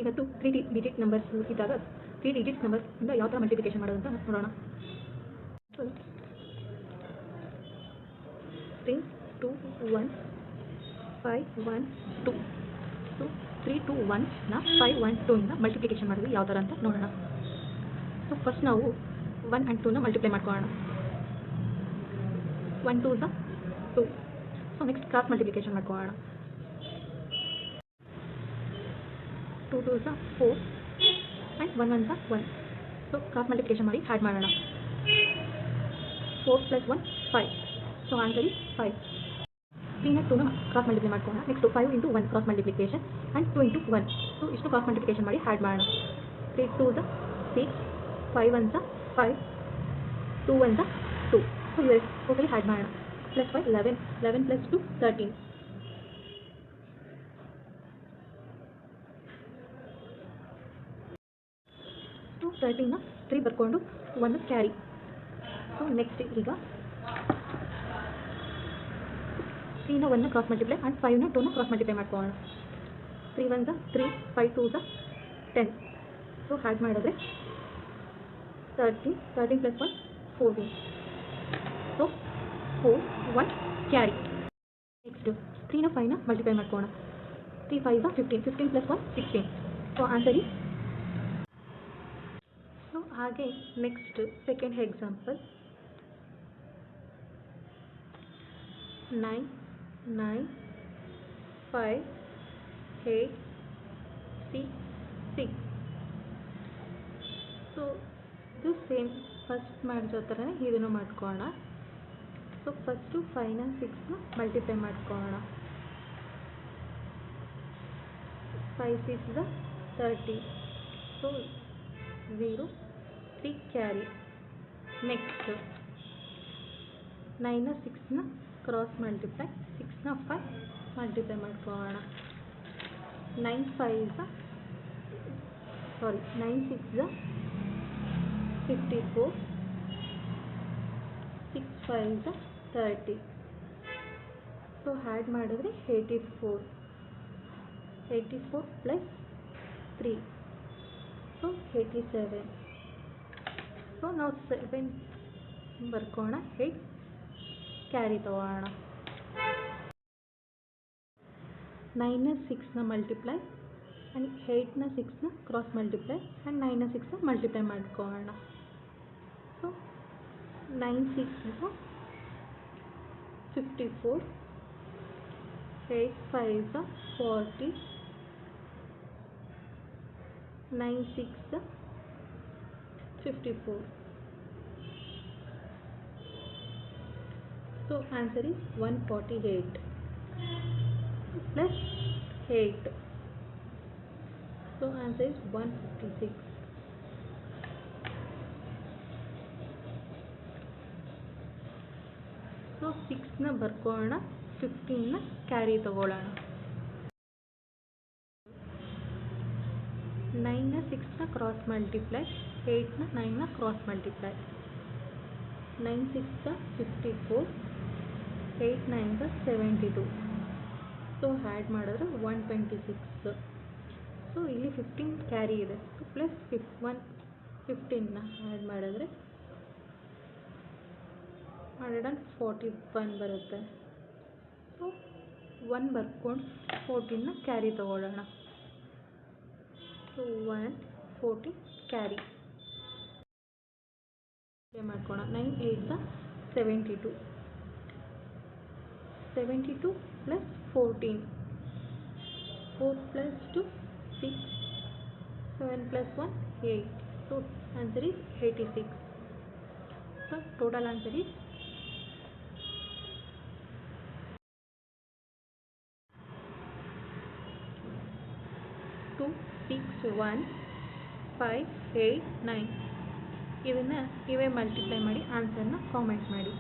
ಇವತ್ತು 3 digit numbers ಇದ್ದಾಗ 3 digits numbers ಇಂದ ಯಾವ ಥರ ಮಲ್ಟಿಪ್ಲಿಕೇಶನ್ ಮಾಡೋದು ಅಂತ ನೋಡೋಣ. 3 2 1 5 1 2. ಸೊ 3 2 1 ನ 5 1 2 ಇಂದ ಮಲ್ಟಿಪ್ಲಿಕೇಶನ್ ಮಾಡೋದು ಯಾವ ಥರ ಅಂತ ನೋಡೋಣ. ಸೊ ಫಸ್ಟ್ ನಾವು 1 and 2 ನ ಮಲ್ಟಿಪ್ಲೈ ಮಾಡ್ಕೊಳ್ಳೋಣ. 1 2 the 2. So next cross multiplication ಮಾಡ್ಕೊಳ್ಳೋಣ. 2 2 the 4 and 1 1 the 1. So cross multiplication ಮಾಡಿ ಆ್ಯಡ್ ಮಾಡೋಣ. 4 + 1 5. So answer is 5. 3 ನ 2 ನ ಕ್ರಾಸ್ ಮಲ್ಟಿಪ್ಲೈ ಮಾಡ್ಕೊಳ್ಳೋಣ. Next 5 × 1 cross multiplication and 2 × 1. So ಇಷ್ಟು ಕ್ರಾಸ್ ಮಲ್ಟಿಪ್ಲಿಕೇಶನ್ ಮಾಡಿ ಆ್ಯಡ್ ಮಾಡೋಣ. 3 2 ದ 6 5 1 ದ 5 2 1 ದ 2. ಸೊ ಇವೆ ಟೋಟಲಿ ಆ್ಯಡ್ ಮಾಡೋಣ. +5 11 11 + 2 13. ಸೊ 13 ನ 3 ಬರ್ಕೊಂಡು 1 ಕ್ಯಾರಿ. ಸೊ ನೆಕ್ಸ್ಟ್ ಈಗ 3 ನ 1 ಕ್ರಾಸ್ ಮಲ್ಟಿಪ್ಲೈ ಆ್ಯಂಡ್ 5 ನ 2 ನ ಕ್ರಾಸ್ ಮಲ್ಟಿಪ್ಲೈ ಮಾಡ್ಕೊಳ್ಳೋಣ. 3 1 ದ 3 5 2 ದ 10. ಸೊ ಆ್ಯಡ್ ಮಾಡಿದ್ರೆ 13 13 + 1 14. So 4 1 carry. ನೆಕ್ಸ್ಟ್ 3 ನ 5 ನ ಮಲ್ಟಿಪ್ಲೈ ಮಾಡ್ಕೊಳ್ಳೋಣ. 3 5 the 15 15 + 1 16. So answer is. So ಹಾಗೆ ನೆಕ್ಸ್ಟ್ ಸೆಕೆಂಡ್ ಎಕ್ಸಾಂಪಲ್ 9 9 5 8 6 6. ಸೊ ಇದು ಸೇಮ್ ಫಸ್ಟ್ ಮಾಡಿರೋ ಥರನೇ ಇದನ್ನು ಮಾಡ್ಕೊಳ್ಳೋಣ. ಸೊ ಫಸ್ಟು 5 ನ 6 ನ ಮಲ್ಟಿಪ್ಲೈ ಮಾಡ್ಕೊಳ್ಳೋಣ. 5 6 ದ 30. So 0 3 carry. ನೆಕ್ಸ್ಟ್ 9 ನ 6 ನ ಕ್ರಾಸ್ ಮಲ್ಟಿಪ್ಲೈ 6 ನ 5 ಮಲ್ಟಿಪ್ಲೈ ಮಾಡ್ಕೊಳ್ಳೋಣ. 9 6 ದ 54 6 5 ದ 30. ಸೊ ಆ್ಯಡ್ ಮಾಡಿದ್ರೆ 84 84 + 3. ಸೊ 87. ಸೊ ನಾವು 7 ಬರ್ಕೊಳ್ಳೋಣ. 8 ಕ್ಯಾರಿ ತಗೊಳ್ಳೋಣ. 9 ನ 6 ನ ಮಲ್ಟಿಪ್ಲೈ ಆ್ಯಂಡ್ 8 ನ 6 ನ ಕ್ರಾಸ್ ಮಲ್ಟಿಪ್ಲೈ ಆ್ಯಂಡ್ 9 ನ 6 ನ ಮಲ್ಟಿಪ್ಲೈ ಮಾಡ್ಕೊಳ್ಳೋಣ. So 9 6 the 54 8 5 the 40 9 6 the 54. So answer is 148 plus 8. So answer is 156. So 6 ನ ಬರ್ಕೊಳ್ಳೋಣ. 15 ನ ಕ್ಯಾರಿ ತಗೊಳ್ಳೋಣ. 9 ನ 6 ನ ಕ್ರಾಸ್ ಮಲ್ಟಿಪ್ಲೈ 8 ನ 9 ನ cross multiply 9 6 the 54 8 9 the 72. So add ಮಾಡಿದ್ರೆ 126. ಸೊ ಇಲ್ಲಿ 15 ಕ್ಯಾರಿ ಇದೆ. ಸೊ ಪ್ಲಸ್ 15ನ ಆ್ಯಡ್ ಮಾಡಿದ್ರೆ 141 ಬರುತ್ತೆ. ಸೊ 1 ಬರ್ಕೊಂಡು 14ನ ಕ್ಯಾರಿ ತಗೊಳ್ಳೋಣ. ಸೊ 140 ಕ್ಯಾರಿ ಮಾಡ್ಕೋಣ. 9 8 ದ 72 72 + 14 4 + 2 6 7 + 1 8. So answer is 86. So total answer is 2 6 1 5 8 9. ಇದನ್ನು ಇವೇ ಮಲ್ಟಿಪ್ಲೈ ಮಾಡಿ ಆನ್ಸರ್ನ ಕಾಮೆಂಟ್ ಮಾಡಿ.